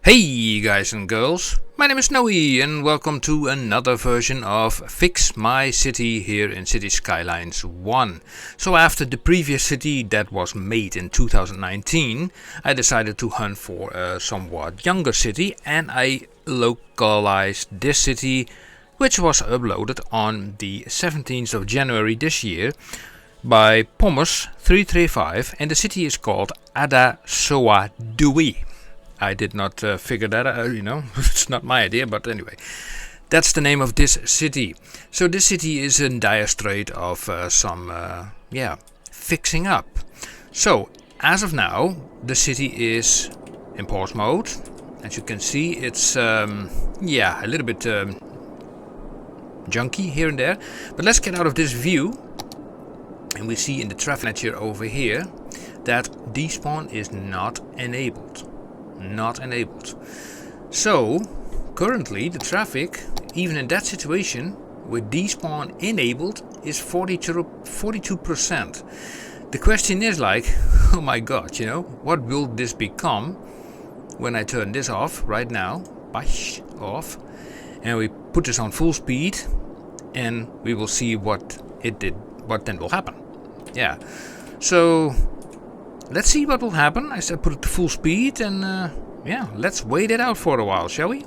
Hey guys and girls, my name is Noe and welcome to another version of Fix My City here in City Skylines 1. So after the previous city that was made in 2019, I decided to hunt for a somewhat younger city and I localized this city, which was uploaded on the 17th of January this year by Pommers335, and the city is called Adasoadui. I did not figure that out, it's not my idea, but anyway. That's the name of this city. So this city is in dire strait of some fixing up. So, as of now, the city is in pause mode. As you can see, it's, a little bit junky here and there. But let's get out of this view. And we see in the traffic manager over here that Despawn is not enabled. So currently the traffic, even in that situation with Despawn enabled, is 42%. The question is like, oh my god, what will this become when I turn this off right now, off, and we put this on full speed, and we will see what then will happen. Yeah, so let's see what will happen. I said put it to full speed and let's wait it out for a while, shall we?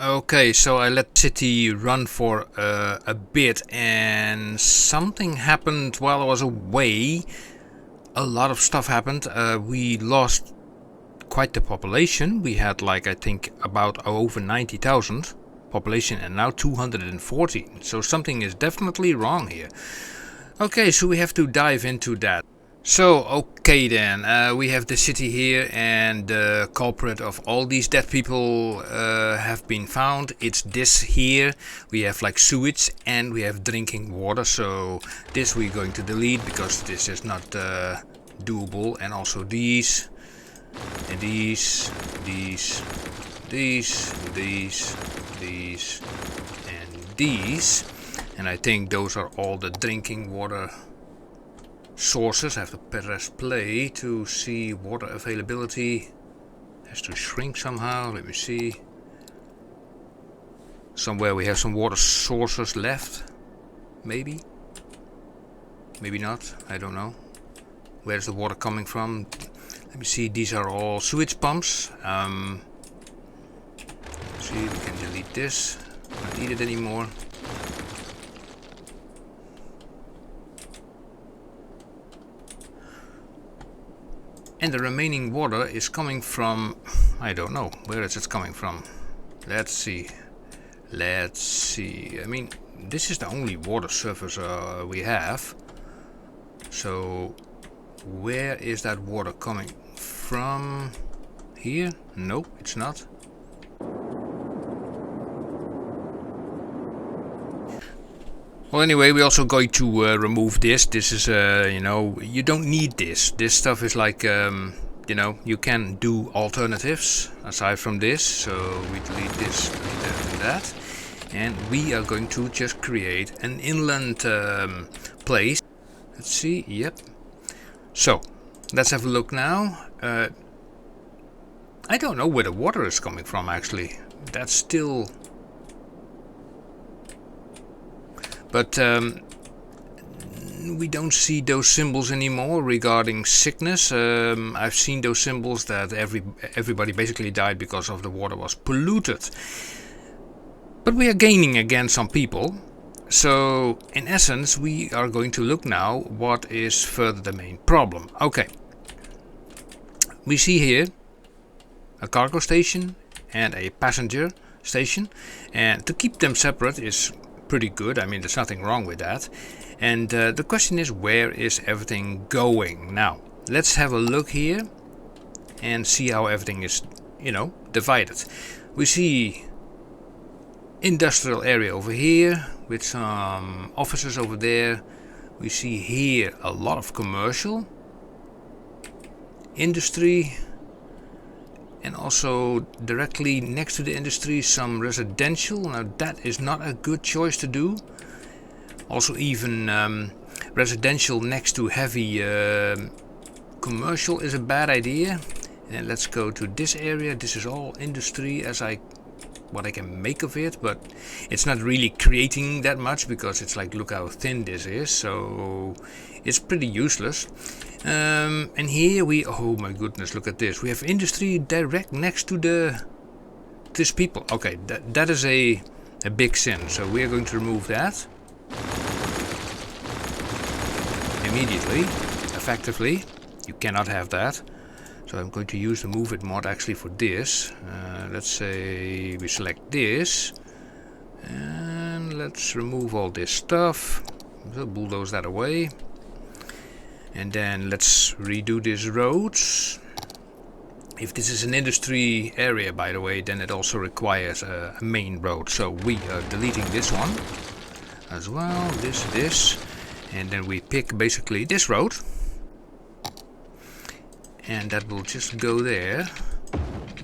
Okay, so I let the city run for a bit and something happened while I was away. A lot of stuff happened. We lost quite the population. We had I think about over 90,000 population and now 214. So something is definitely wrong here. Okay, so we have to dive into that. So, okay then, we have the city here and the culprit of all these dead people have been found. It's this here. We have sewage and we have drinking water. So this we're going to delete because this is not doable. And also these, and these, and these. And I think those are all the drinking water sources. I have to press play to see water availability. Has to shrink somehow. Let me see. Somewhere we have some water sources left. Maybe. Maybe not. I don't know. Where's the water coming from? Let me see. These are all sewage pumps. See, we can delete this. Not need it anymore. And the remaining water is coming from, I don't know, where is it coming from? Let's see. I mean, this is the only water surface we have. So, where is that water coming from? Here? Nope, it's not. Well, anyway, we're also going to remove this. This is, you don't need this. This stuff is you can do alternatives aside from this. So we delete this, delete that, and that. And we are going to just create an inland place. Let's see, yep. So, let's have a look now. I don't know where the water is coming from, actually. That's still... But we don't see those symbols anymore regarding sickness. I've seen those symbols that everybody basically died because of the water was polluted. But we are gaining again some people. So in essence we are going to look now what is further the main problem. Okay. We see here a cargo station and a passenger station, and to keep them separate is pretty good. I mean, there's nothing wrong with that. And the question is, where is everything going? Now let's have a look here and see how everything is, divided. We see industrial area over here with some offices over there. We see here a lot of commercial, industry, and also directly next to the industry some residential. Now that is not a good choice to do. Also even residential next to heavy commercial is a bad idea. And let's go to this area. This is all industry as what I can make of it, but it's not really creating that much because it's like, look how thin this is, so it's pretty useless. And here oh my goodness, look at this. We have industry direct next to this people. Okay, that is a big sin, so we are going to remove that immediately, effectively. You cannot have that. So I'm going to use the move it mod actually for this. Let's say we select this and let's remove all this stuff. We'll bulldoze that away. And then let's redo these roads. If this is an industry area, by the way, then it also requires a main road. So we are deleting this one as well, this, and then we pick basically this road. And that will just go there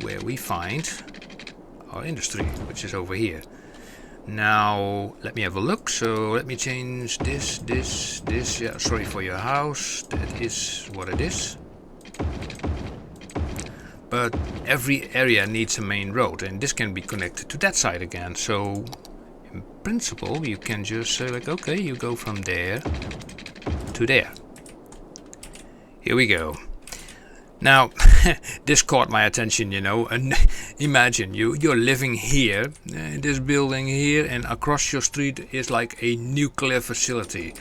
where we find our industry, which is over here. Now let me have a look. So let me change this. Yeah, sorry for your house. That is what it is. But every area needs a main road, and this can be connected to that side again. So in principle you can just say like, okay, you go from there to there. Here we go. Now, this caught my attention, and imagine you're living here, in this building here, and across your street is like a nuclear facility.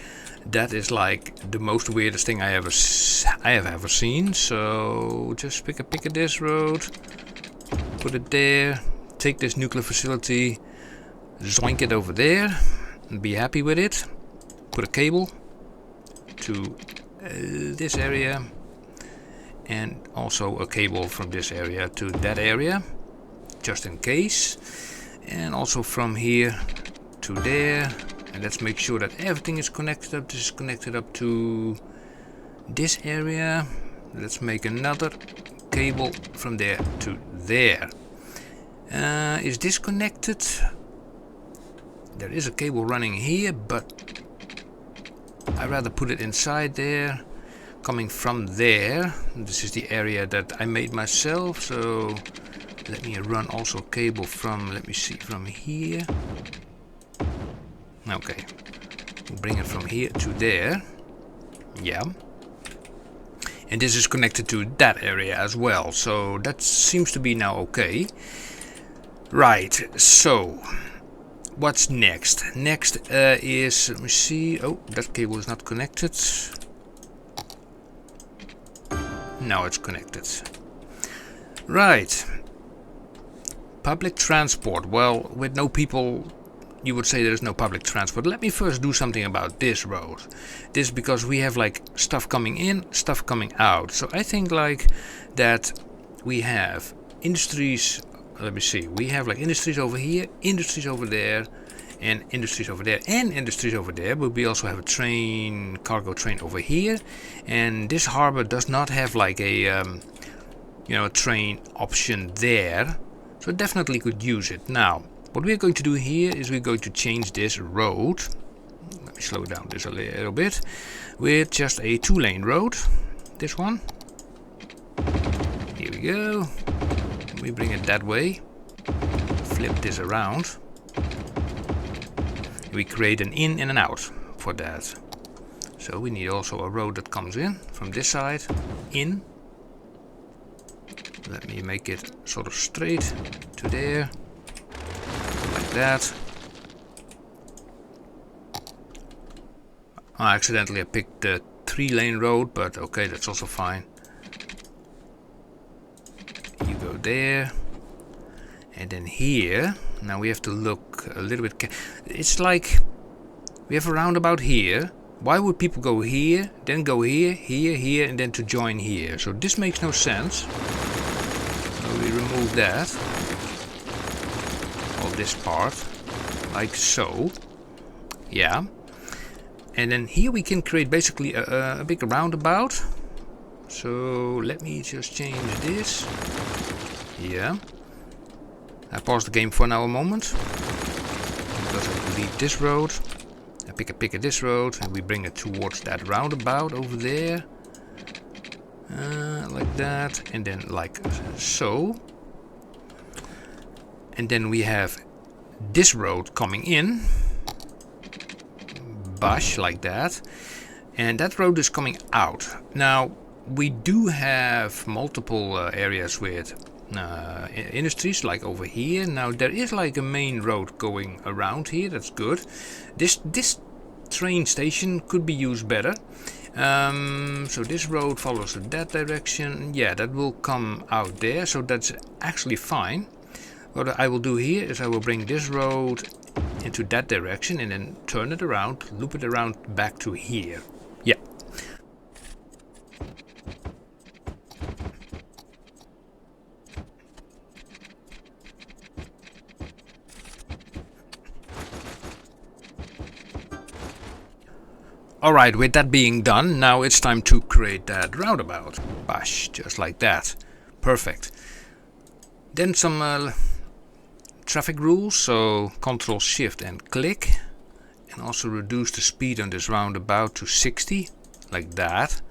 That is like the most weirdest thing I have ever seen. So just pick a this road, put it there, take this nuclear facility, zoink it over there, and be happy with it. Put a cable to this area. And also a cable from this area to that area, just in case. And also from here to there. And let's make sure that everything is connected up. This is connected up to this area. Let's make another cable from there to there. Is this connected? There is a cable running here, but I'd rather put it inside there. Coming from there, this is the area that I made myself, so let me run also cable from, let me see, from here. Okay, we'll bring it from here to there. Yeah, and this is connected to that area as well, so that seems to be now okay. Right, so what's next? Next is, let me see, oh, that cable is not connected. Now it's connected. Right. Public transport. Well, with no people, you would say there's no public transport. Let me first do something about this road. This because we have like stuff coming in, stuff coming out. So I think like that we have industries. Let me see. We have like industries over here, industries over there, and industries over there, and industries over there, but we also have a train, cargo train over here, and this harbor does not have like a a train option there, so definitely could use it. Now what we're going to do here is we're going to change this road. Let me slow down this a little bit with just a 2-lane road. This one, here we go. We bring it that way, flip this around. We create an in and an out for that. So we need also a road that comes in from this side, in. Let me make it sort of straight to there, like that. Accidentally I picked the 3-lane road, but okay, that's also fine. You go there, And then here, now we have to look a little bit. It's like we have a roundabout here. Why would people go here, then go here, here, and then to join here? So this makes no sense. So we remove that. All this part, like so. Yeah. And then here we can create basically a big roundabout. So let me just change this. Yeah. I pause the game for now a moment. Because I delete this road. I pick a pick at this road and we bring it towards that roundabout over there. Like that. And then like so. And then we have this road coming in. Bush like that. And that road is coming out. Now we do have multiple areas with industries like over here. Now there is like a main road going around here. That's good. This train station could be used better. So this road follows in that direction. Yeah, that will come out there. So that's actually fine. What I will do here is I will bring this road into that direction and then turn it around, loop it around back to here. Yeah. Alright, with that being done, now it's time to create that roundabout. Bash, just like that. Perfect. Then some traffic rules, so Control Shift and click. And also reduce the speed on this roundabout to 60, like that.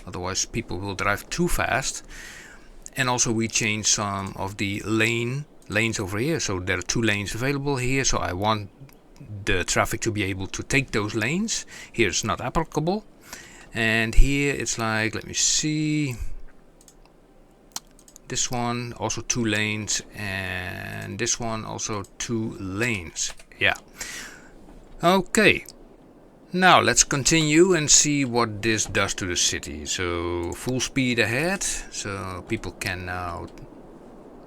Otherwise people will drive too fast. And also we change some of the lanes over here. So there are 2 lanes available here, so I want the traffic to be able to take those lanes. Here it's not applicable. And here it's like, let me see, this one also 2 lanes, and this one also 2 lanes. Yeah. Okay. Now let's continue and see what this does to the city. So full speed ahead. So people can now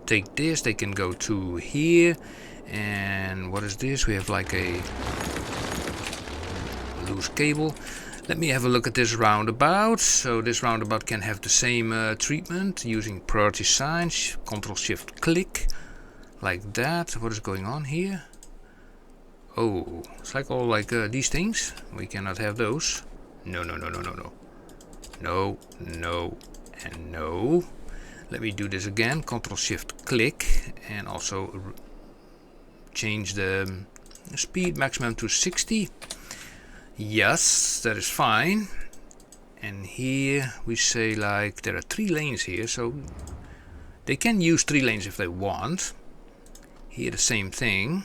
take this. They can go to here. And what is this? We have like a loose cable. Let me have a look at this roundabout. So this roundabout can have the same treatment using priority signs. Control Shift click. Like that. What is going on here? Oh, it's like all like these things. We cannot have those. No, no, no, no, no, no. No, no, and no. Let me do this again. Control Shift click. And also change the speed maximum to 60. Yes, that is fine. And here we say like there are 3 lanes here, so they can use 3 lanes if they want. Here the same thing.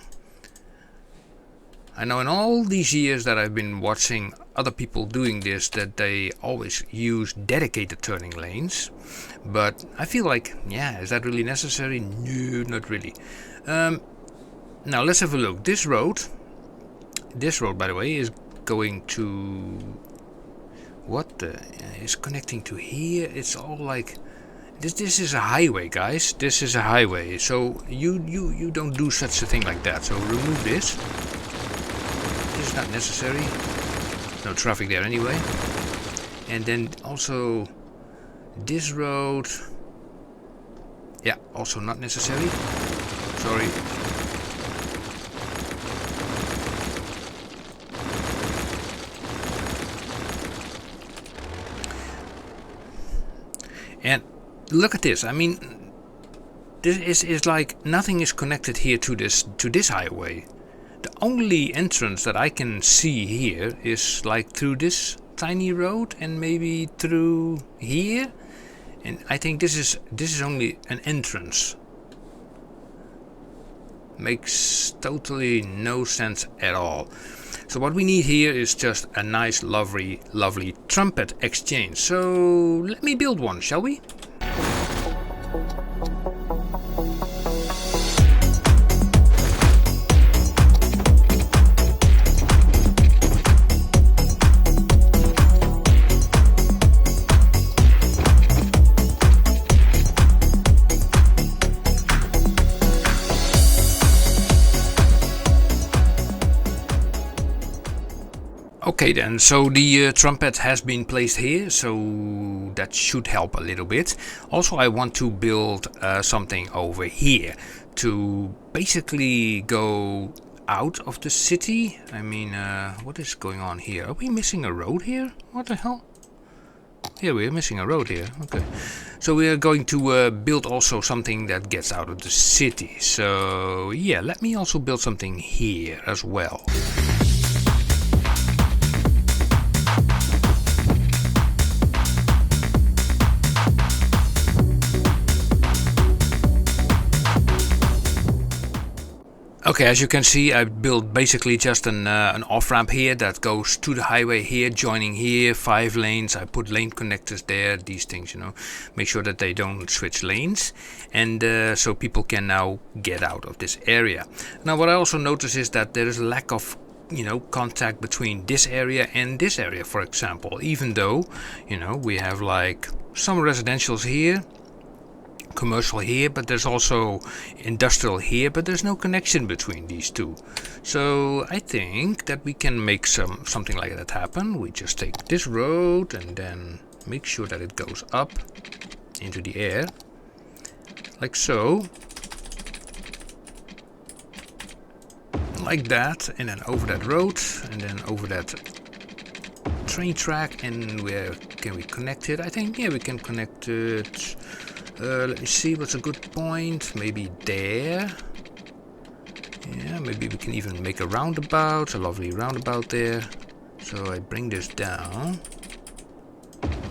I know in all these years that I've been watching other people doing this that they always use dedicated turning lanes. But I feel like, yeah, is that really necessary? No, not really. Now let's have a look. This road by the way is going to is connecting to here. It's all like this is a highway, guys. This is a highway. So you don't do such a thing like that. So remove this. This is not necessary. No traffic there anyway. And then also this road. Yeah, also not necessary. Sorry. And look at this. I mean, this is like nothing is connected here to this highway. The only entrance that I can see here is like through this tiny road and maybe through here. And I think this is only an entrance. Makes totally no sense at all. So what we need here is just a nice lovely trumpet exchange. So let me build one, shall we? Okay then, so the trumpet has been placed here, so that should help a little bit. Also, I want to build something over here to basically go out of the city. I mean, what is going on here? Are we missing a road here? What the hell? Yeah, we're missing a road here. Okay. So we are going to build also something that gets out of the city. So yeah, let me also build something here as well. Okay, as you can see, I built basically just an off-ramp here that goes to the highway here, joining here, 5 lanes. I put lane connectors there, these things, you know, make sure that they don't switch lanes. And so people can now get out of this area. Now, what I also notice is that there is a lack of, you know, contact between this area and this area, for example. Even though, you know, we have like some residentials here, commercial here, but there's also industrial here, but there's no connection between these two. So I think that we can make something like that happen. We just take this road and then make sure that it goes up into the air like so, like that, and then over that road and then over that train track. And where can we connect it? I think, yeah, we can connect it. Let me see, what's a good point? Maybe there. Yeah, maybe we can even make a roundabout, a lovely roundabout there. So I bring this down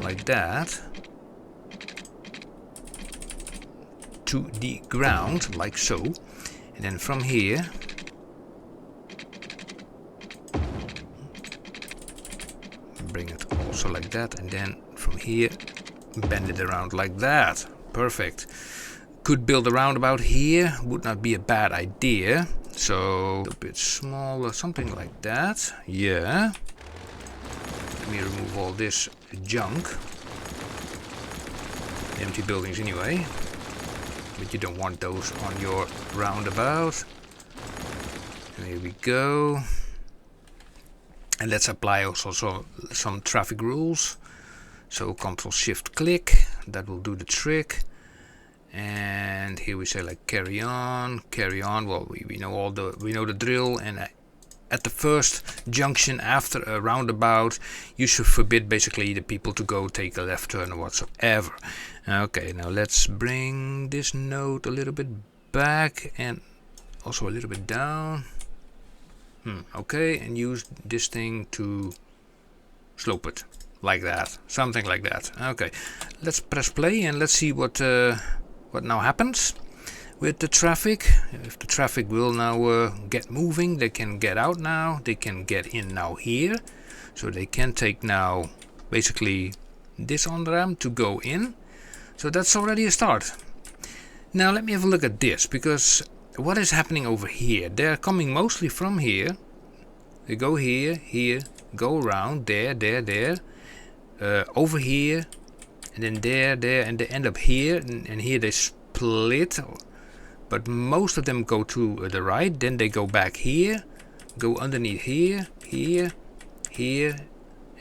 like that to the ground, like so. And then from here bring it also like that, and then from here bend it around like that. Perfect. Could build a roundabout here, would not be a bad idea. So a bit smaller, something like that. Yeah. Let me remove all this junk. Empty buildings anyway. But you don't want those on your roundabout. And here we go. And let's apply also some traffic rules. So Control Shift click, that will do the trick. And here we say like carry on. Well, we know we know the drill. And at the first junction after a roundabout, you should forbid basically the people to go take a left turn or whatsoever. Okay, now let's bring this node a little bit back and also a little bit down. Okay, and use this thing to slope it. Like that, something like that. Okay, let's press play and let's see what now happens with the traffic. If the traffic will now get moving, they can get out now. They can get in now here, so they can take now basically this on-ramp to go in. So that's already a start. Now let me have a look at this, because what is happening over here? They're coming mostly from here. They go here, go around there. Over here, and then there, and they end up here, and here they split. But most of them go to the right, then they go back here, go underneath here,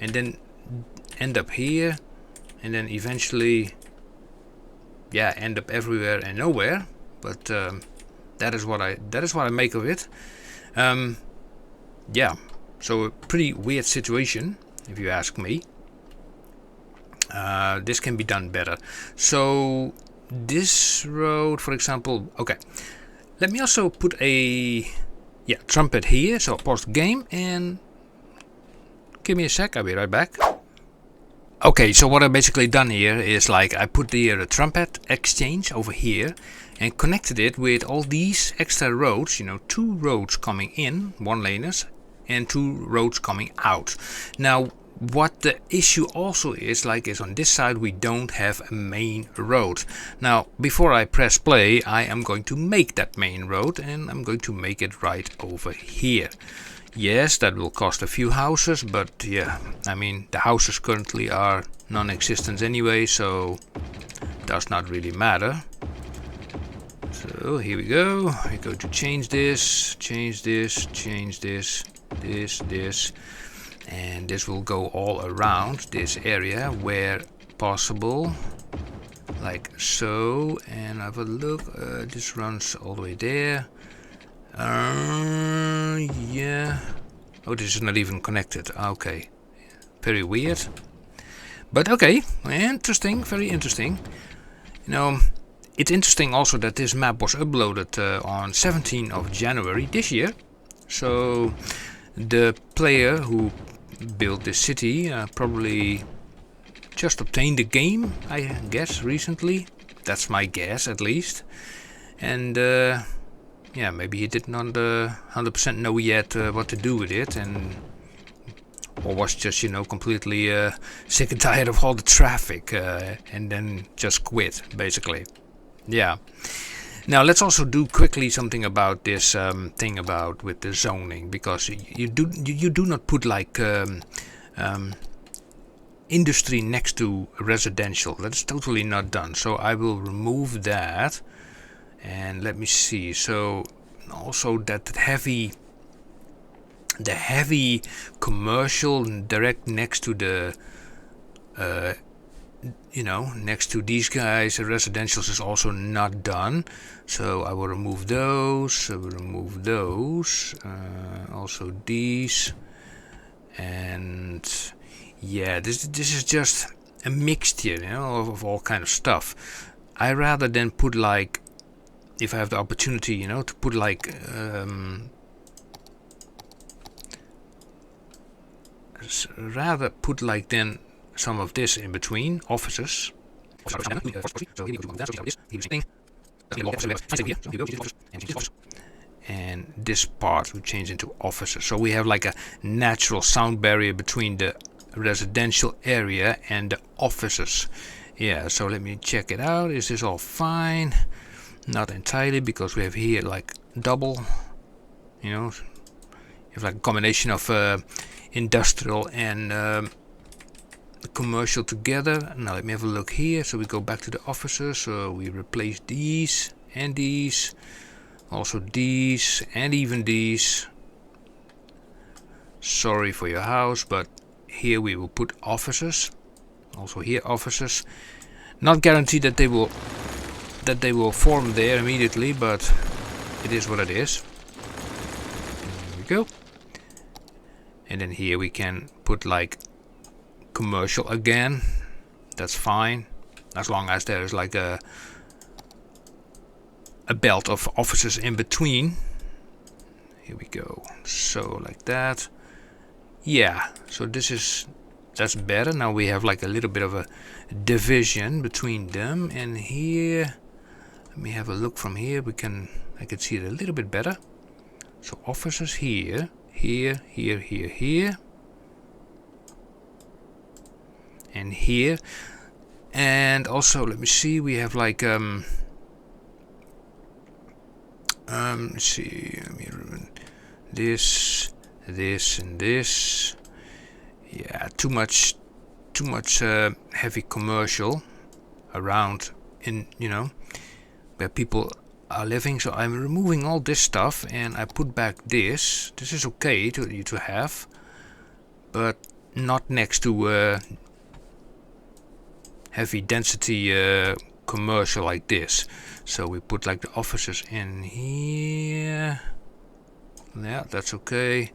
and then end up here, and then eventually, yeah, end up everywhere and nowhere. But that is what I make of it. Yeah, so a pretty weird situation, if you ask me. This can be done better. So this road, for example, okay, let me also put a trumpet here. So pause the game and give me a sec, I'll be right back. Okay, so what I've basically done here is like I put the trumpet exchange over here and connected it with all these extra roads, you know, 2 roads coming in, 1-laners, and 2 roads coming out. Now what the issue also is on this side we don't have a main road. Now before I press play, I am going to make that main road, and I'm going to make it right over here. Yes, that will cost a few houses, but yeah, I mean the houses currently are non-existent anyway, so it does not really matter. So here we go. We go to change this, and this will go all around this area where possible, like so. And have a look, this runs all the way there. Yeah. Oh, this is not even connected. Okay, very weird, but okay, interesting, very interesting. You know, it's interesting also that this map was uploaded on 17th of January this year. So the player who built this city probably just obtained the game, I guess, recently. That's my guess, at least. And yeah, maybe he did not 100% know yet what to do with it, and or was just, you know, completely sick and tired of all the traffic, and then just quit, basically. Yeah. Now let's also do quickly something about this thing about with the zoning, because you do not put like industry next to residential. That's totally not done. So I will remove that, and let me see. So also that the heavy commercial direct next to the you know, next to these guys, the residentials is also not done. So I will remove those. I will remove those. Also these. And yeah, this is just a mixture, you know, of all kind of stuff. I rather than put like, if I have the opportunity, you know, to put like rather put like then some of this in between offices. And this part we change into offices. So we have like a natural sound barrier between the residential area and the offices. Yeah, so let me check it out. Is this all fine? Not entirely, because we have here like double, you know, you have like a combination of industrial and commercial together. Now let me have a look here. So we go back to the offices. So we replace these and these, also these and even these. Sorry for your house, but here we will put offices. Also here offices. Not guaranteed that they will form there immediately, but it is what it is. There we go. And then here we can put like commercial again. That's fine, as long as there is like a belt of offices in between. Here we go. So like that. Yeah, so that's better. Now we have like a little bit of a division between them. And here, let me have a look from here. I can see it a little bit better. So offices here, here, here, here, here, and here. And also, let me see, we have like let's see, this, and this. Yeah, too much heavy commercial around, in, you know, where people are living. So I'm removing all this stuff and I put back this. This is okay to have, but not next to heavy density commercial like this. So we put like the offices in here. Yeah, that's okay.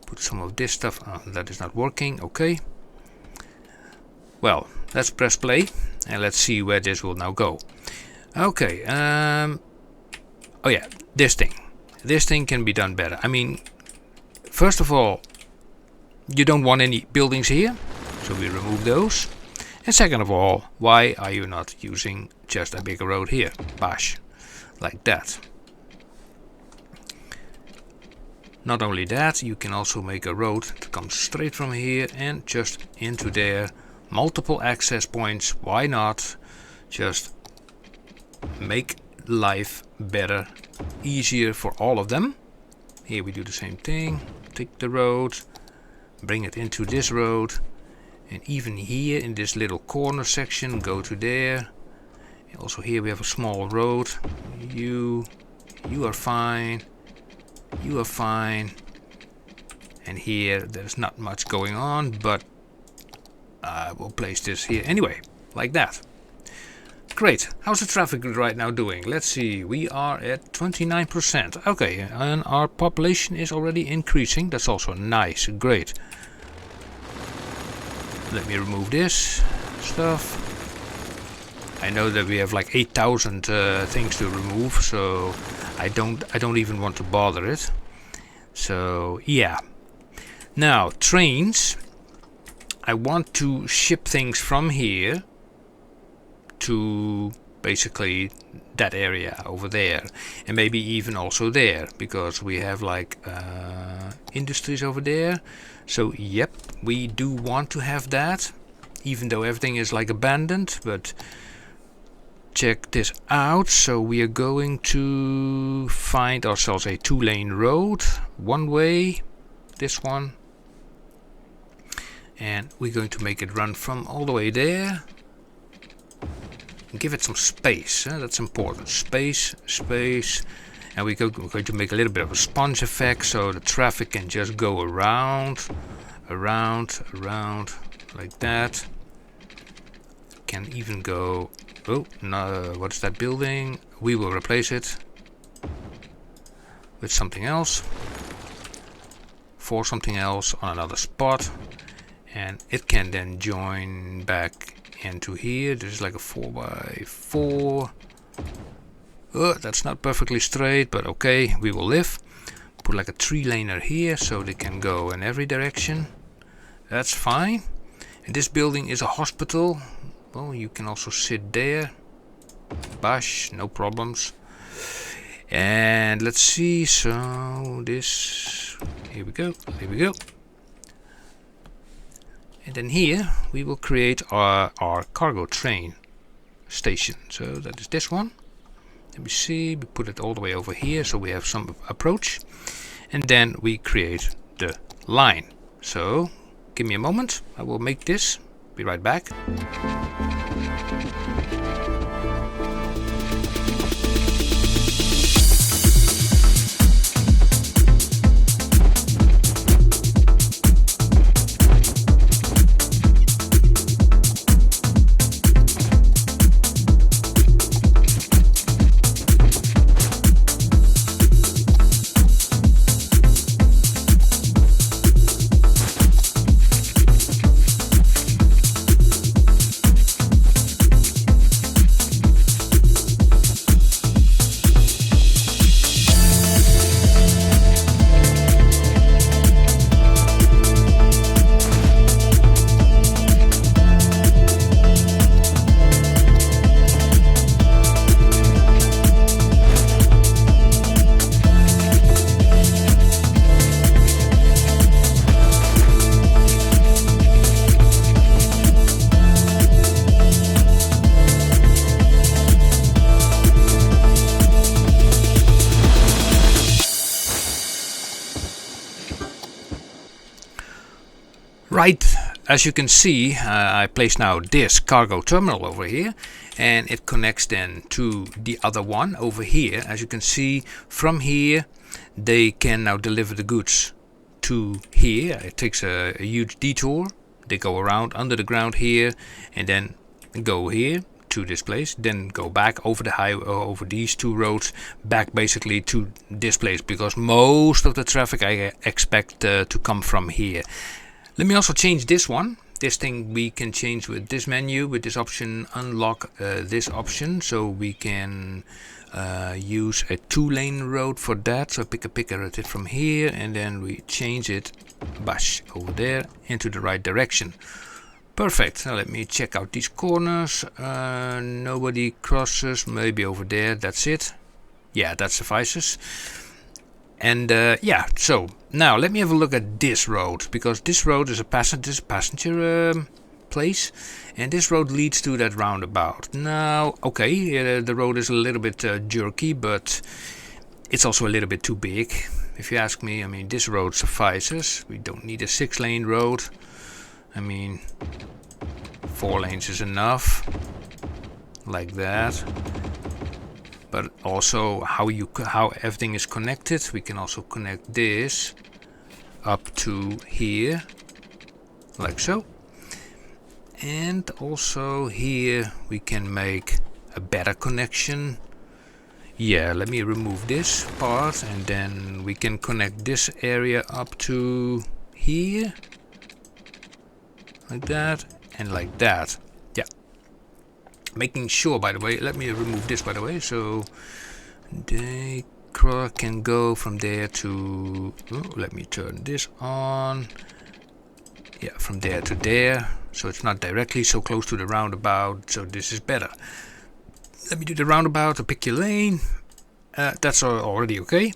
Put some of this stuff. That is not working. Okay. Well, let's press play and let's see where this will now go. Okay. Oh yeah, this thing can be done better. I mean, first of all, you don't want any buildings here, so we remove those. And second of all, why are you not using just a bigger road here? Bash, like that. Not only that, you can also make a road to come straight from here and just into there. Multiple access points, why not? Just make life better, easier for all of them. Here we do the same thing. Take the road, bring it into this road. And even here in this little corner section, go to there. Also here we have a small road. You are fine. You are fine. And here there's not much going on, but I will place this here anyway, like that. Great. How's the traffic right now doing? Let's see. We are at 29%. Okay, and our population is already increasing. That's also nice. Great. Let me remove this stuff. I know that we have like 8,000 things to remove, so I don't even want to bother it. So yeah. Now trains. I want to ship things from here to basically that area over there, and maybe even also there, because we have like industries over there. So yep, we do want to have that, even though everything is like abandoned. But check this out. So we are going to find ourselves a 2-lane road, one way, this one, and we're going to make it run from all the way there. Give it some space, that's important. Space, and we're going to make a little bit of a sponge effect, so the traffic can just go around, like that. Can even go, oh no, what's that building? We will replace it with something else, for something else on another spot, and it can then join back into here. This is like a 4x4. That's not perfectly straight, but okay, we will live. Put like a 3-laner here, so they can go in every direction. That's fine. And this building is a hospital. Well, you can also sit there. Bash, no problems. And let's see, so this, here we go. And then here we will create our cargo train station. So that is this one. Let me see, we put it all the way over here so we have some approach. And then we create the line. So give me a moment, I will make this. Be right back. Right, as you can see, I place now this cargo terminal over here, and it connects then to the other one over here. As you can see, from here they can now deliver the goods to here. It takes a huge detour. They go around under the ground here and then go here to this place, then go back over the highway, over these two roads, back basically to this place, because most of the traffic I expect to come from here. Let me also change this one. This thing we can change with this menu, with this option, unlock this option, so we can use a 2-lane road for that. So pick a picker from here, and then we change it, bash, over there into the right direction. Perfect. Now let me check out these corners. Nobody crosses, maybe over there. That's it. Yeah, that suffices. And yeah, so now let me have a look at this road, because this road is a passenger place, and this road leads to that roundabout. Now, okay, the road is a little bit jerky, but it's also a little bit too big, if you ask me. I mean, this road suffices. We don't need a 6-lane road. I mean, 4 lanes is enough, like that. But also how everything is connected. We can also connect this up to here, like so. And also here we can make a better connection. Yeah, let me remove this part, and then we can connect this area up to here, like that and like that. Yeah, making sure, by the way, let me remove this, by the way, so they can go from there to, let me turn this on. Yeah, from there to there, so it's not directly so close to the roundabout, so this is better. Let me do the roundabout to pick your lane. That's already okay.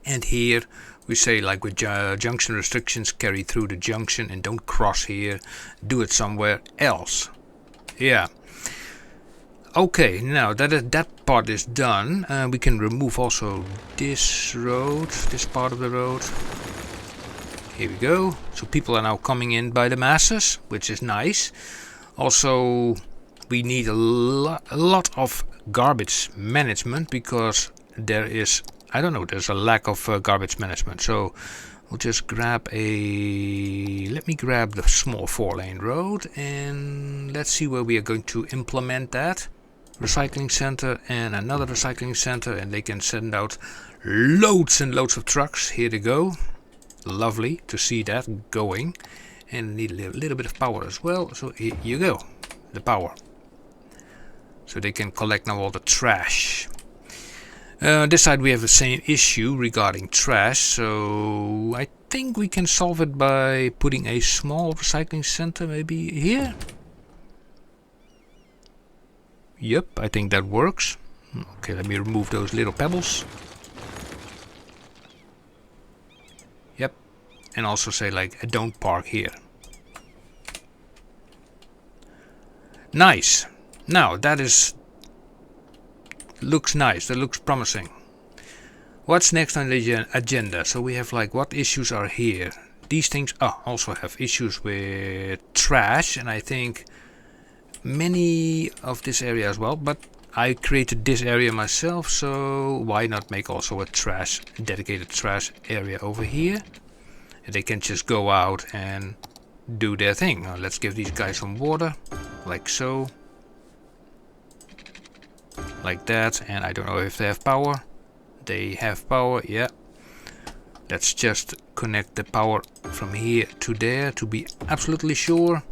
And here we say, like with junction restrictions, carry through the junction and don't cross here. Do it somewhere else. Yeah. Okay, now that that part is done, we can remove also this road, this part of the road. Here we go. So people are now coming in by the masses, which is nice. Also, we need a lot of garbage management, because there is, I don't know, there's a lack of garbage management. So we'll just grab let me grab the small 4-lane road, and let's see where we are going to implement that. Recycling center and another recycling center, and they can send out loads and loads of trucks. Here they go. Lovely to see that going. And need a little bit of power as well, so here you go, the power. So they can collect now all the trash. This side we have the same issue regarding trash, so I think we can solve it by putting a small recycling center maybe here. Yep, I think that works. Okay, let me remove those little pebbles. Yep, and also say like, don't park here. Nice. Now that looks nice, that looks promising. What's next on the agenda? So we have like, what issues are here? These things also have issues with trash, and I think many of this area as well, but I created this area myself, so why not make also a dedicated trash area over here? And they can just go out and do their thing. Now let's give these guys some water, like so. Like that, and I don't know if they have power. They have power, yeah. Let's just connect the power from here to there to be absolutely sure.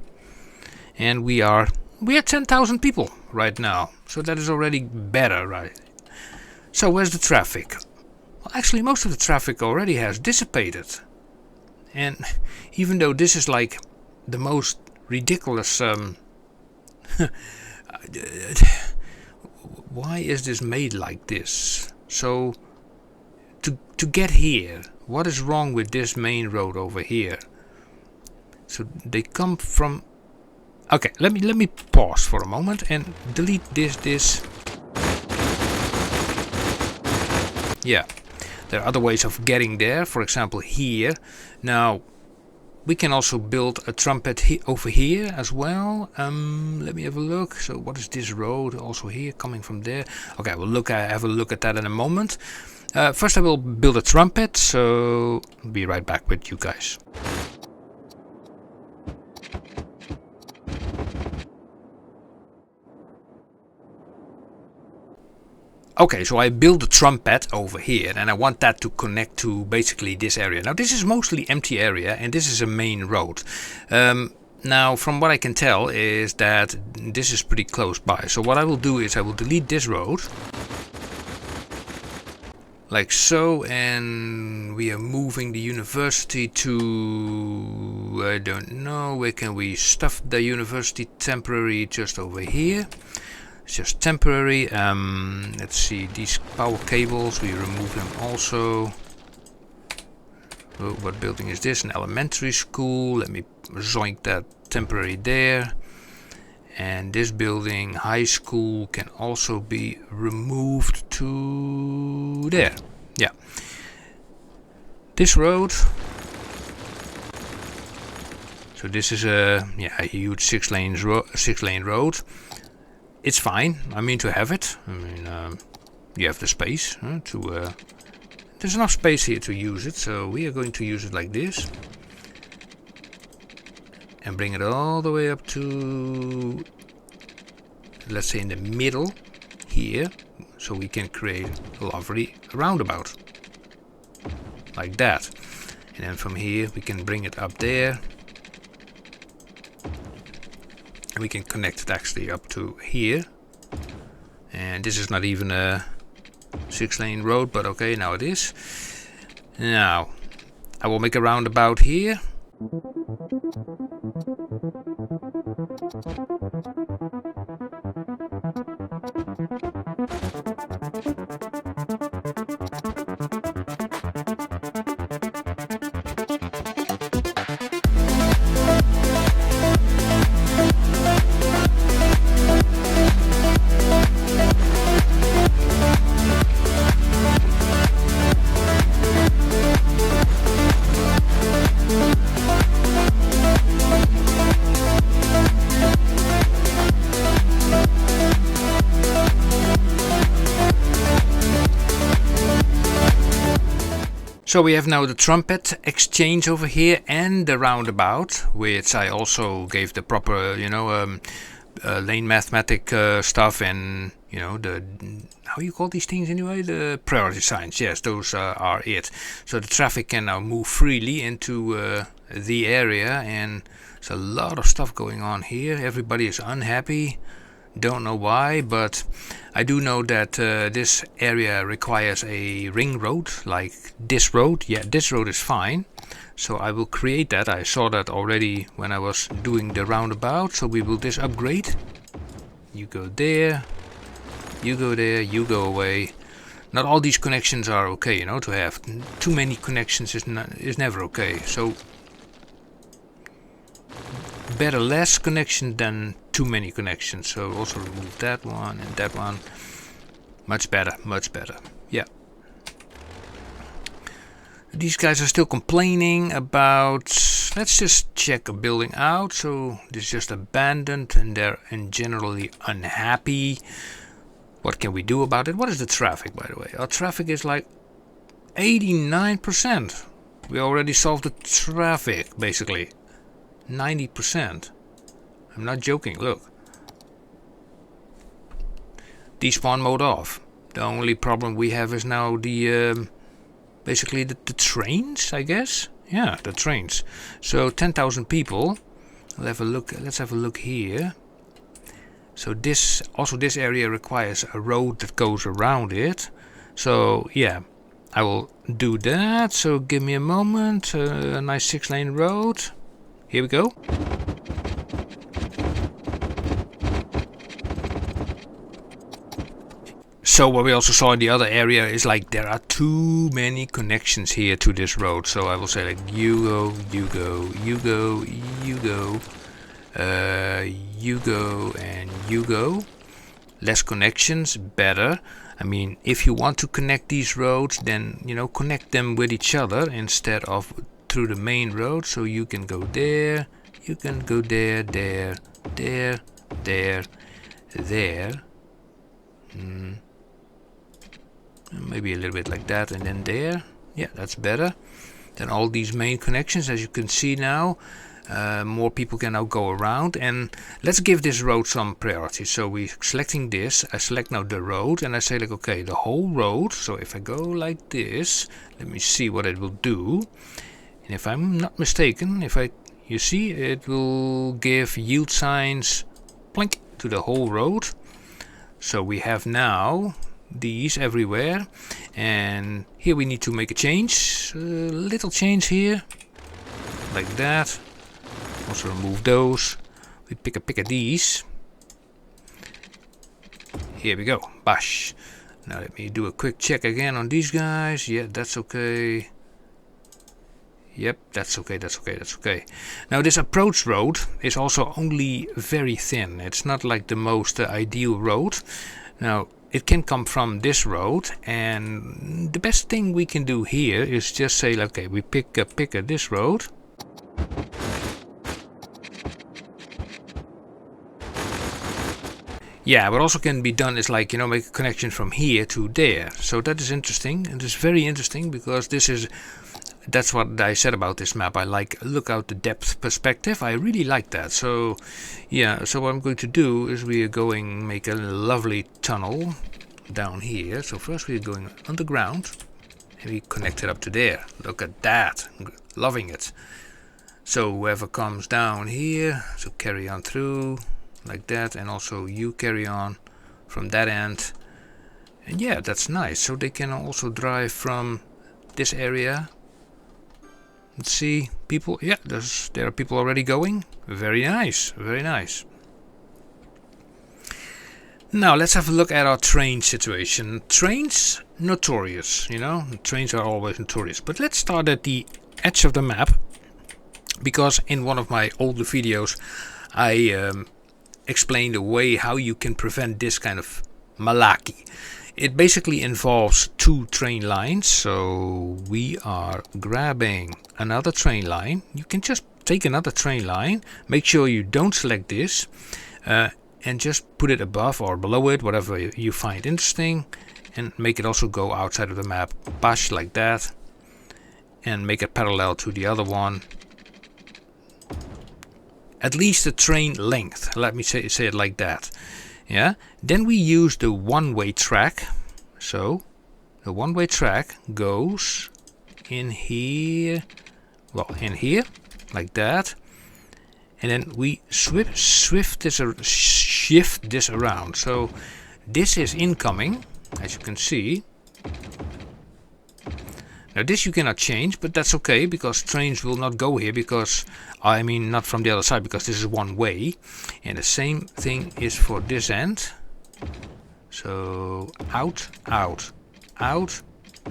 And we are 10,000 people right now, so that is already better, right? So where's the traffic? Well, actually most of the traffic already has dissipated. And even though this is like the most ridiculous why is this made like this? So to get here, what is wrong with this main road over here? So they come from, okay, let me pause for a moment and delete this. Yeah, there are other ways of getting there, for example here. Now we can also build a trumpet over here as well. Let me have a look. So what is this road also here coming from there? Okay, we'll have a look at that in a moment. First I will build a trumpet, so I'll be right back with you guys. Okay, so I built a trumpet over here, and I want that to connect to basically this area. Now this is mostly empty area, and this is a main road. Now from what I can tell is that this is pretty close by. So what I will do is I will delete this road. Like so, and we are moving the university to, I don't know, where can we stuff the university temporary, just over here. It's just temporary. Let's see, these power cables, we remove them also. Oh, what building is this? An elementary school. Let me zoink that temporary there. And this building, high school, can also be removed to there. Yeah. This road. So this is a huge 6-lane road. It's fine. I mean to have it. I mean, you have the space to there's enough space here to use it, so we are going to use it like this. And bring it all the way up to, let's say, in the middle here, so we can create a lovely roundabout. Like that. And then from here we can bring it up there. And we can connect it actually up to here. And this is not even a 6-lane road, but okay, now it is. Now, I will make a roundabout here. So we have now the trumpet exchange over here and the roundabout, which I also gave the proper, lane mathematic stuff and, the, how you call these things anyway? The priority signs. Yes, those are it. So the traffic can now move freely into the area, and there's a lot of stuff going on here. Everybody is unhappy. Don't know why, but I do know that this area requires a ring road, like this road. Yeah, this road is fine. So I will create that. I saw that already when I was doing the roundabout. So we will just upgrade. You go there, you go there, you go away. Not all these connections are okay, to have. Too many connections is never okay. So better less connection than too many connections. So also remove that one and that one. Much better, much better. Yeah. These guys are still complaining about, let's just check a building out. So this is just abandoned and they're generally unhappy. What can we do about it? What is the traffic, by the way? Our traffic is like 89%. We already solved the traffic, basically. 90%. I'm not joking, look. Despawn mode off. The only problem we have is now the basically the trains, I guess. Yeah, the trains. So 10,000 people. Let's have a look here. So this area requires a road that goes around it. So yeah, I will do that. So give me a moment. A nice 6-lane road. Here we go. So what we also saw in the other area is like there are too many connections here to this road. So I will say like you go, you go, you go, you go, you go, and you go. Less connections, better. I mean, if you want to connect these roads, then connect them with each other instead of through the main road. So you can go there, you can go there, there, there, there, there. Maybe a little bit like that, and then there. Yeah, that's better than all these main connections. As you can see now, more people can now go around. And let's give this road some priority. So we're selecting this. I select now the road, and I say like, okay, the whole road. So if I go like this, let me see what it will do. And if I'm not mistaken, you see, it will give yield signs, plink, to the whole road. So we have now these everywhere, and here we need to make a change, a little change here, like that. Also remove those. We pick a these. Here we go. Bash. Now let me do a quick check again on these guys. Yeah, that's okay. Yep, that's okay, that's okay, that's okay. Now this approach road is also only very thin. It's not like the most ideal road. Now it can come from this road, and the best thing we can do here is just say, okay, we pick this road. Yeah, what also can be done is like, make a connection from here to there. So that is interesting, and it's very interesting because that's what I said about this map. I like look out the depth perspective. I really like that. So yeah, so what I'm going to do is we are going make a lovely tunnel down here. So first we are going underground and we connect it up to there. Look at that. I'm loving it. So whoever comes down here, so carry on through like that, and also you carry on from that end. And yeah, that's nice. So they can also drive from this area. Let's see, people. Yeah, there are people already going. Very nice, very nice. Now let's have a look at our train situation. Trains, notorious, trains are always notorious. But let's start at the edge of the map, because in one of my older videos I explained a way how you can prevent this kind of malaki. It basically involves 2 train lines, so we are grabbing another train line. You can just take another train line, make sure you don't select this, and just put it above or below it, whatever you find interesting, and make it also go outside of the map. Bash like that, and make it parallel to the other one. At least the train length, let me say it like that. Yeah. Then we use the one-way track. So the one-way track goes in here, in here, like that, and then we shift this around. So this is incoming, as you can see. Now this you cannot change, but that's okay, because trains will not go here, because not from the other side, because this is one way. And the same thing is for this end. So out, out, out,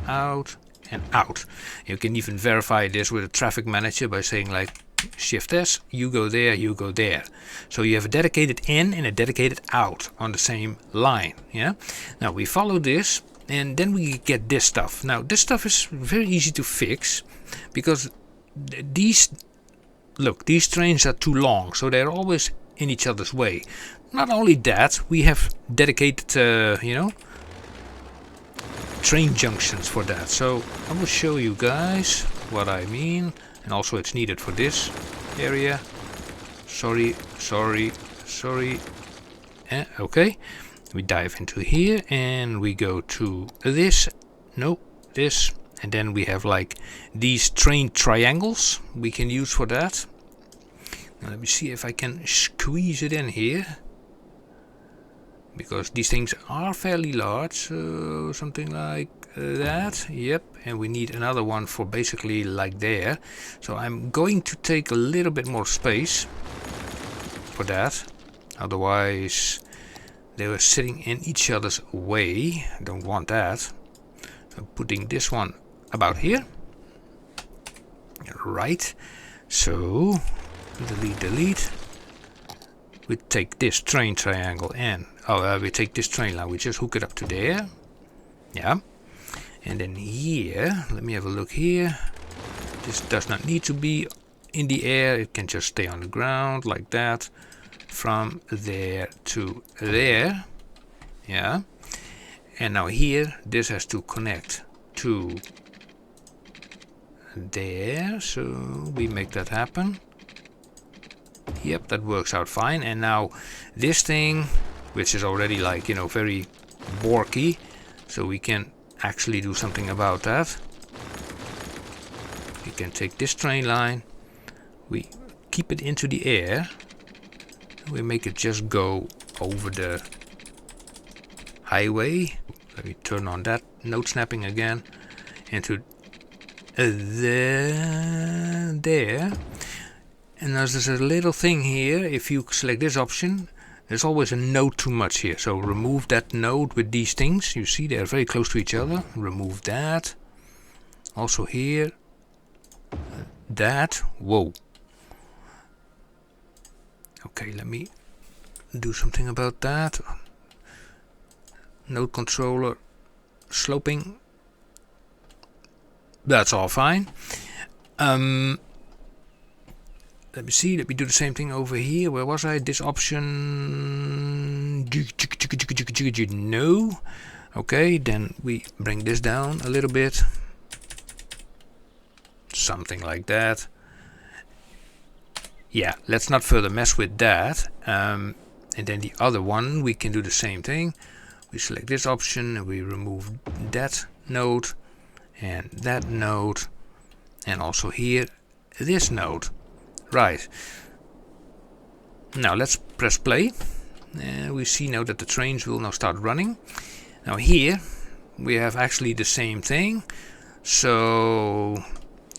out, and out. You can even verify this with a traffic manager by saying like Shift S, you go there, you go there. So you have a dedicated in and a dedicated out on the same line. Yeah. Now we follow this. And then we get this stuff. Now this stuff is very easy to fix, because these trains are too long, so they're always in each other's way. Not only that, we have dedicated train junctions for that. So I will show you guys what I mean, and also it's needed for this area. Sorry. Okay. We dive into here and we go to this, and then we have like these train triangles we can use for that. Now let me see if I can squeeze it in here, because these things are fairly large. So something like that. Yep. And we need another one for basically like there. So I'm going to take a little bit more space for that, otherwise they were sitting in each other's way. I don't want that. I'm putting this one about here. Right. So delete. We take this train triangle and we take this train line. We just hook it up to there. Yeah. And then here, let me have a look here. This does not need to be in the air. It can just stay on the ground like that. From there to there. Yeah. And now here, this has to connect to there. So we make that happen. Yep, that works out fine. And now this thing, which is already like, very borky, so we can actually do something about that. We can take this train line, we keep it into the air, we make it just go over the highway. Let me turn on that node snapping again into there. And there's a little thing here. If you select this option, there's always a node too much here. So remove that node with these things. You see they're very close to each other. Remove that. Also here. That. Whoa. Okay, let me do something about that. Node controller sloping. That's all fine. Let me see. Let me do the same thing over here. Where was I? This option. No. Okay, then we bring this down a little bit. Something like that. Yeah, let's not further mess with that. And then the other one, we can do the same thing. We select this option and we remove that node and that node. And also here, this node. Right. Now let's press play. We see now that the trains will now start running. Now here we have actually the same thing. So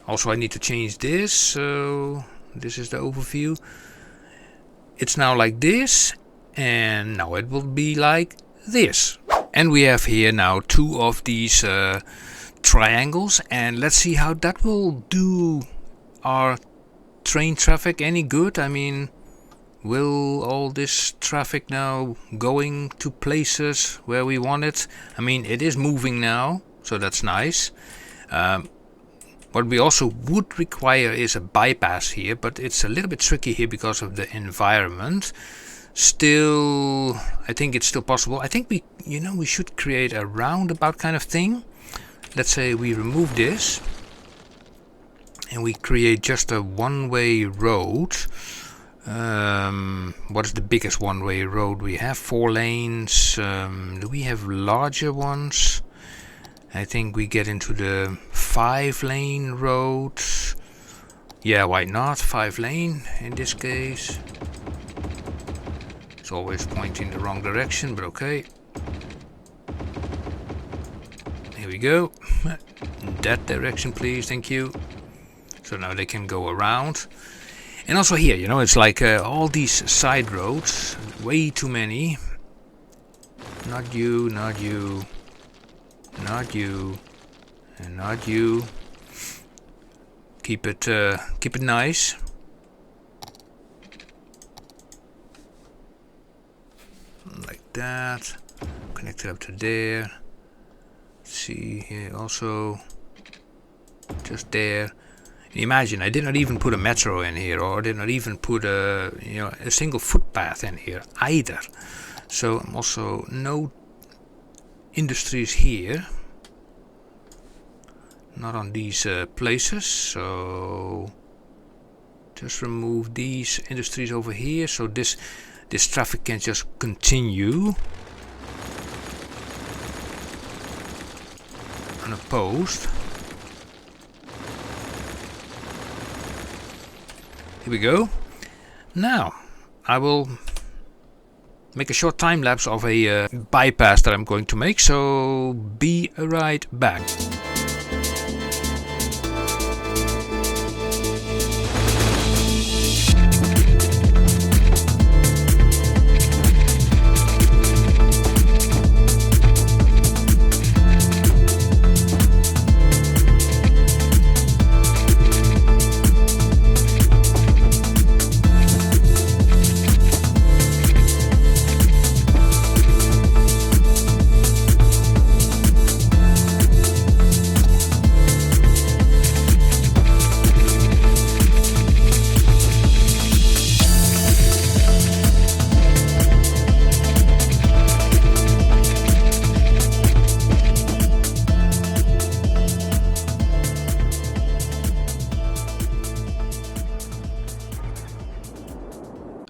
also I need to change this. So this is the overview. It's now like this, and now it will be like this. And we have here now two of these triangles, and let's see how that will do our train traffic any good. I mean, will all this traffic now going to places where we want it? I mean, it is moving now, so that's nice. What we also would require is a bypass here, but it's a little bit tricky here because of the environment. Still, I think it's still possible. I think we should create a roundabout kind of thing. Let's say we remove this and we create just a one-way road. What is the biggest one-way road we have? 4 lanes. Do we have larger ones? I think we get into the 5-lane roads. Yeah, why not? 5-lane in this case. It's always pointing the wrong direction, but okay. Here we go. That direction, please. Thank you. So now they can go around. And also here, it's like all these side roads. Way too many. Not you, not you. Not you, and not you. Keep it nice. Like that. Connect it up to there. See here also. Just there. Imagine I did not even put a metro in here, or did not even put a single footpath in here either. So I'm also no industries here, not on these places, so just remove these industries over here, so this traffic can just continue unopposed. Here we go. Now I will make a short time lapse of a bypass that I'm going to make, so be right back.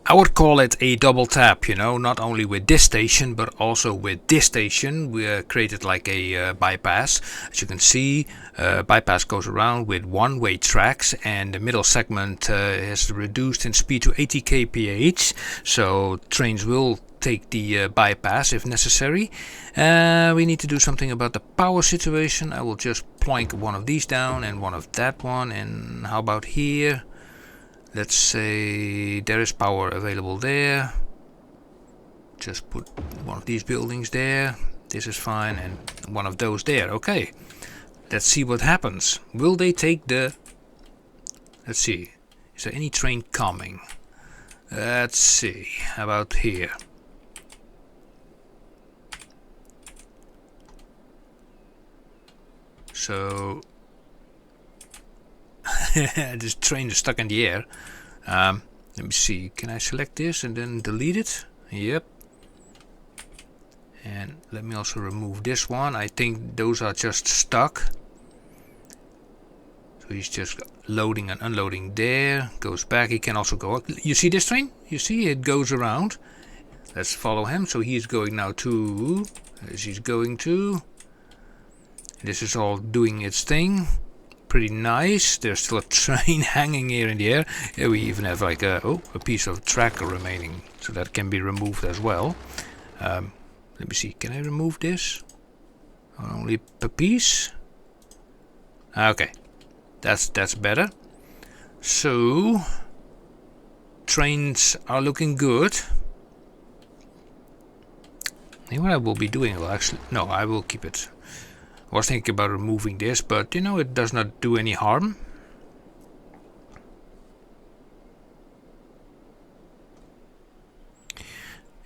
I would call it a double tap, not only with this station but also with this station. We created like a bypass. As you can see, bypass goes around with one-way tracks, and the middle segment is reduced in speed to 80 kph, so trains will take the bypass if necessary. We need to do something about the power situation. I will just ploink one of these down and one of that one, and how about here? Let's say there is power available there. Just put one of these buildings there. This is fine, and one of those there. Okay, let's see what happens. Will they take the... Let's see. Is there any train coming? Let's see. How about here? So... this train is stuck in the air. Let me see, can I select this and then delete it? Yep. And let me also remove this one. I think those are just stuck. So he's just loading and unloading there. Goes back. He can also go up. You see this train? You see it goes around. Let's follow him. So he's going now to... As he's going to... This is all doing its thing. Pretty nice. There's still a train hanging here in the air. Here we even have like a piece of track remaining. So that can be removed as well. Let me see. Can I remove this? Only a piece? Okay. That's better. So trains are looking good. And what I will be doing, well actually no, I will keep it. I was thinking about removing this, but you know, it does not do any harm.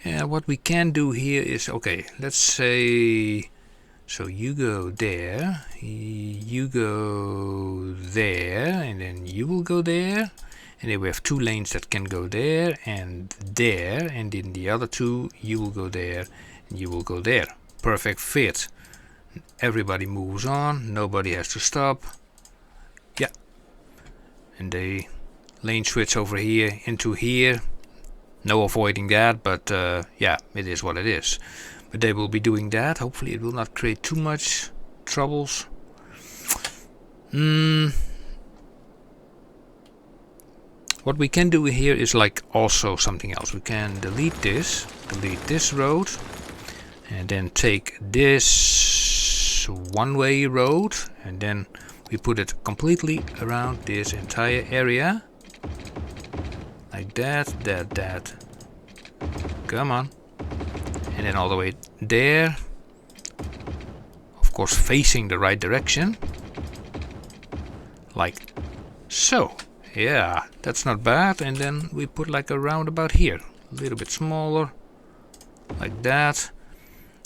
And what we can do here is, okay, let's say, so you go there, you go there, and then you will go there. And then we have 2 lanes that can go there, and in the other 2, you will go there, and you will go there. Perfect fit. Everybody moves on, nobody has to stop. Yeah. And they lane switch over here into here. No avoiding that, but yeah, it is what it is. But they will be doing that. Hopefully it will not create too much troubles. What we can do here is like also something else. We can delete this road, and then take this one-way road, and then we put it completely around this entire area. Like that. Come on. And then all the way there. Of course facing the right direction. Like so. Yeah, that's not bad. And then we put like a roundabout here. A little bit smaller. Like that.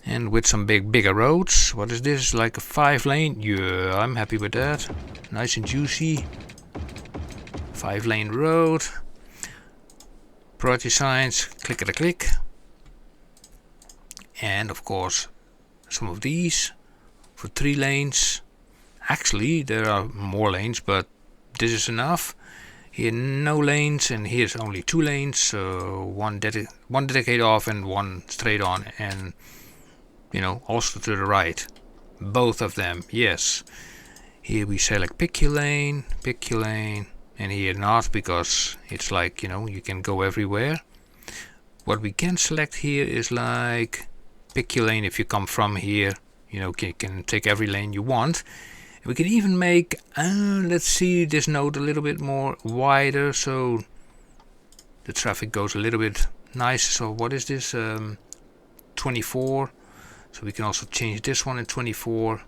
And with some bigger roads. What is this? Like a 5-lane? Yeah, I'm happy with that. Nice and juicy. 5-lane road. Priority signs, click. And of course some of these for 3 lanes. Actually there are more lanes, but this is enough. Here no lanes, and here's only 2 lanes, so one dedicated off and one straight on, and you know, also to the right. Both of them, yes. Here we select pick your lane, and here not, because it's like, you know, you can go everywhere. What we can select here is like pick your lane. If you come from here, you know, you can take every lane you want. We can even make, let's see, this node a little bit more wider, so the traffic goes a little bit nicer. So what is this? 24. So we can also change this one in 24,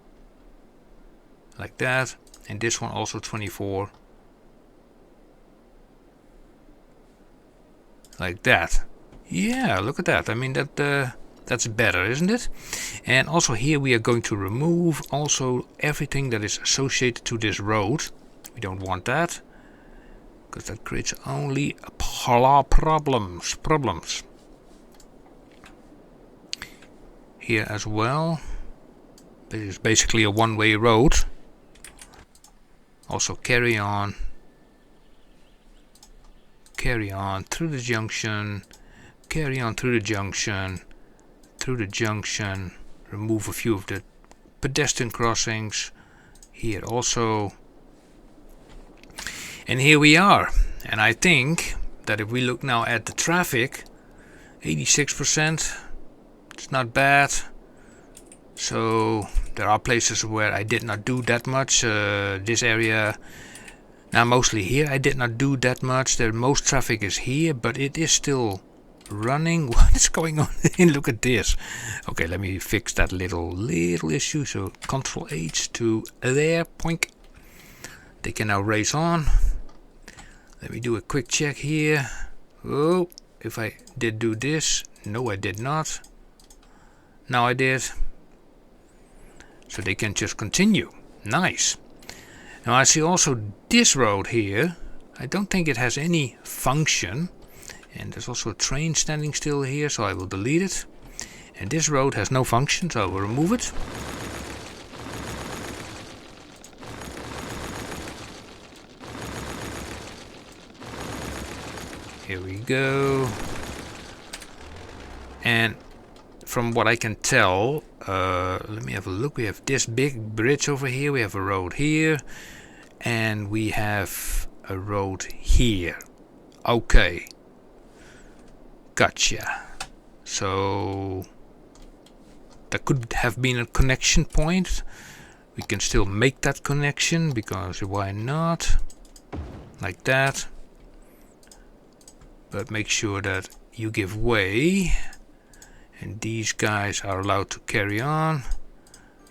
like that, and this one also 24. Like that. Yeah, look at that. I mean, that's better, isn't it? And also here we are going to remove also everything that is associated to this road. We don't want that, because that creates only problems. Here as well. This is basically a one-way road. Also carry on through the junction, carry on through the junction, remove a few of the pedestrian crossings here also, and here we are. And I think that if we look now at the traffic, 86%, it's not bad. So there are places where I did not do that much. This area, now mostly here, I did not do that much. The most traffic is here, but it is still running. What is going on? Look at this. Okay, let me fix that little issue. So Control H to there, poink. They can now race on. Let me do a quick check here. Oh, if I did do this, no, I did not. Now I did. So they can just continue. Nice. Now I see also this road here I don't think it has any function. And there's also a train standing still here, so I will delete it. And this road has no function, so I will remove it. Here we go. And from what I can tell, let me have a look. We have this big bridge over here. We have a road here. And we have a road here. Okay. Gotcha. So there could have been a connection point. We can still make that connection, because why not? Like that. But make sure that you give way. And these guys are allowed to carry on.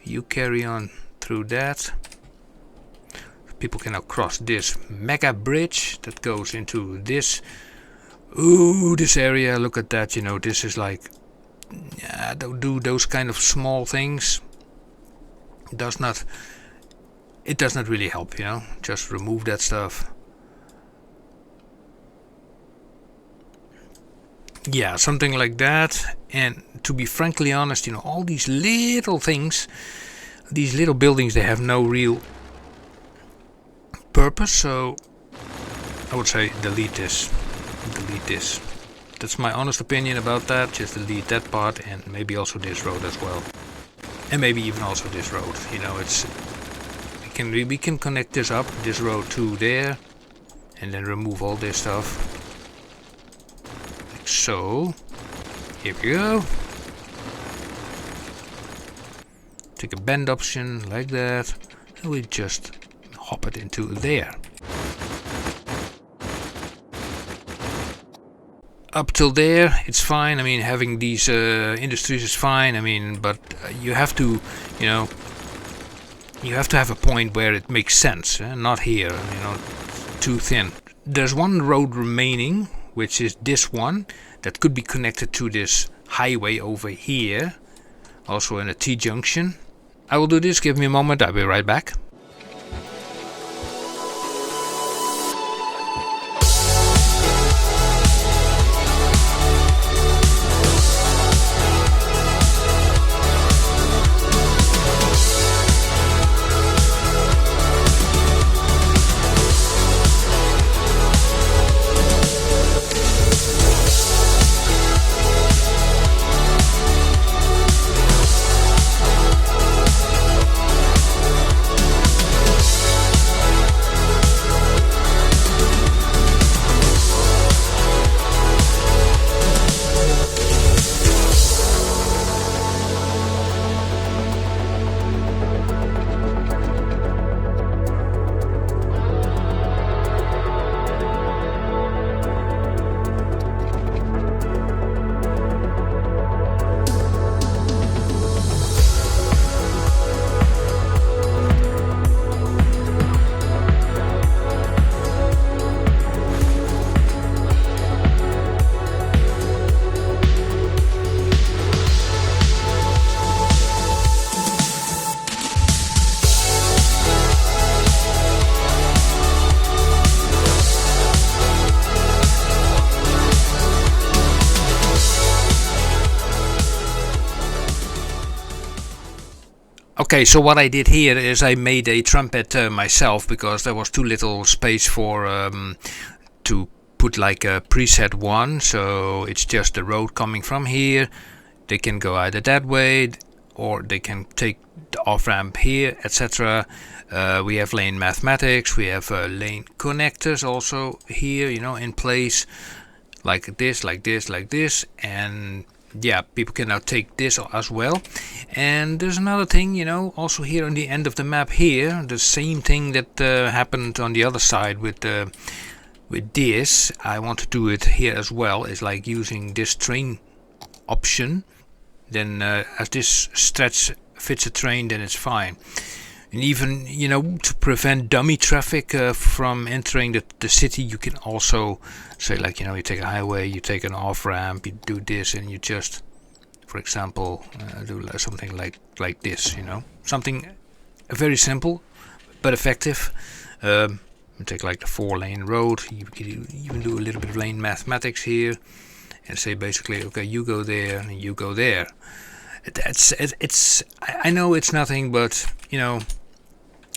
You carry on through that. People can now cross this mega bridge that goes into this. Ooh, this area, look at that, you know, this is like, yeah, don't do those kind of small things. It does not really help, you know, just remove that stuff. Yeah, something like that. And to be frankly honest, you know, all these little things, these little buildings, they have no real purpose, so I would say delete this. Delete this. That's my honest opinion about that. Just delete that part, and maybe also this road as well, and maybe even also this road. You know, it's we can connect this up, this road to there, and then remove all this stuff like so. Here we go. Take a bend option like that, and we just hop it into there. Up till there, it's fine. I mean, having these industries is fine. I mean, but you have to, you know, you have to have a point where it makes sense. Not here, you know, too thin. There's one road remaining, which is this one, that could be connected to this highway over here, also in a T-junction. I will do this. Give me a moment. I'll be right back. Okay, so what I did here is I made a trumpet myself, because there was too little space for to put like a preset one. So it's just the road coming from here. They can go either that way, or they can take the off ramp here, etc. We have lane mathematics. We have lane connectors also here, you know, in place, like this, like this, like this, and yeah, people can now take this as well. And there's another thing, you know, also here on the end of the map here, the same thing that happened on the other side with this. I want to do it here as well. It's like using this train option. Then as this stretch fits a train, then it's fine. And even, you know, to prevent dummy traffic from entering the city, you can also say, like, you know, you take a highway, you take an off-ramp, you do this, and you just, for example, do something like this, you know. Something very simple, but effective. take like the 4-lane road. You could even do a little bit of lane mathematics here and say basically, okay, you go there and you go there. I know it's nothing, but you know,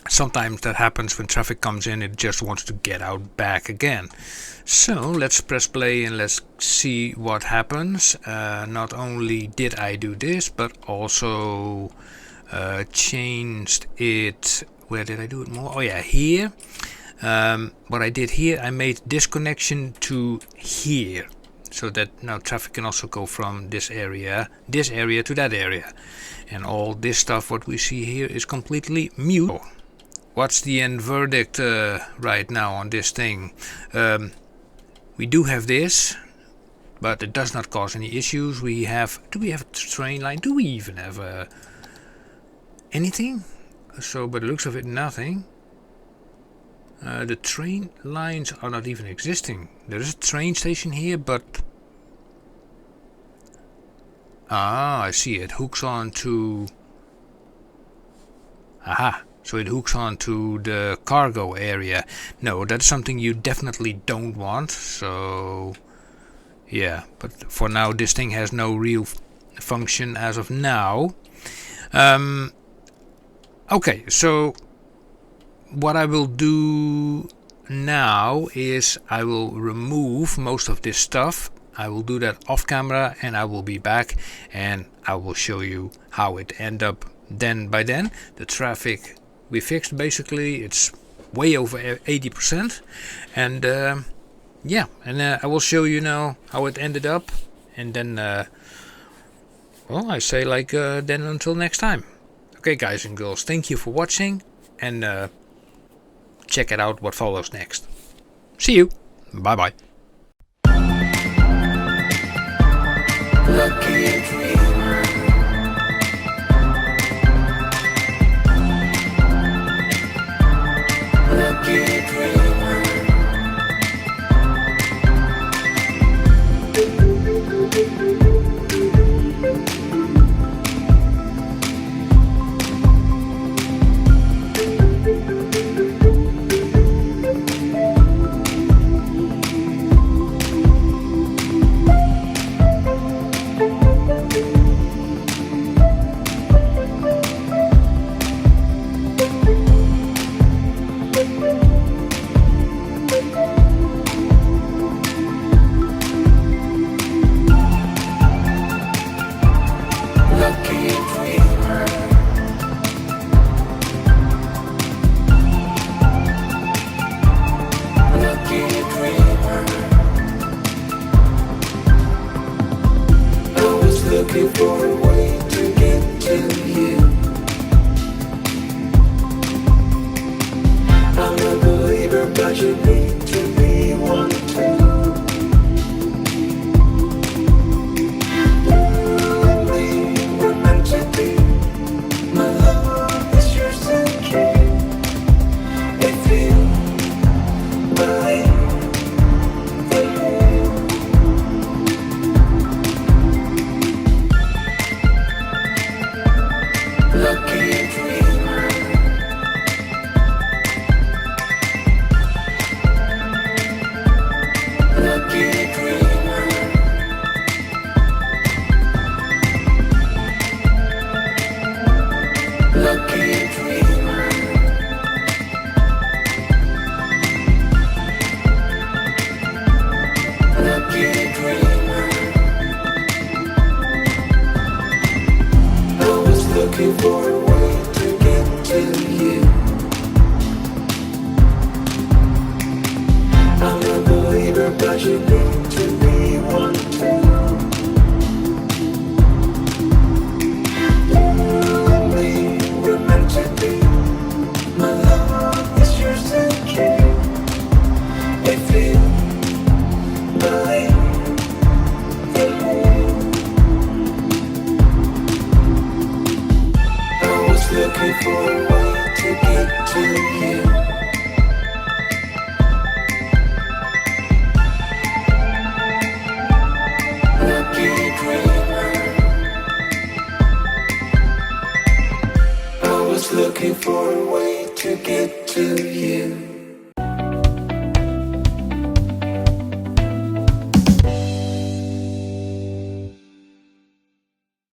sometimes that happens when traffic comes in. It just wants to get out back again. So let's press play and let's see what happens. Not only did I do this, but also changed it. Where did I do it more? Oh yeah, here. What I did here, I made this connection to here, so that now traffic can also go from this area to that area. And all this stuff what we see here is completely mute. What's the end verdict right now on this thing? We do have this, but it does not cause any issues. Do we have a train line? Do we even have anything? So by the looks of it, nothing. The train lines are not even existing. There is a train station here, but I see it hooks on to. Aha. So it hooks onto the cargo area. No, that's something you definitely don't want. So yeah, but for now this thing has no real function as of now. Okay, so what I will do now is I will remove most of this stuff. I will do that off camera and I will be back and I will show you how it end up. Then by then the traffic we fixed, basically it's way over 80%, and yeah, and I will show you now how it ended up, and then well, I say like then until next time. Okay guys and girls, thank you for watching, and check it out what follows next. See you, bye bye. Lucky dreamer. Lucky dreamer. Looking for a way to get to you. I'm a believer, but you need to be one too. You and me were meant to be. My love is yours to keep. If you believe in me. Lucky dreamer. Lucky dreamer. Lucky dreamer. Lucky dreamer. I was looking for a way to get to you. I'm a believer, but you need to be one too. You and me were meant to be. My love is yours to keep. If you believe in me. I was looking for a way to get to you. Lucky dreamer. I was looking for a way to get to you.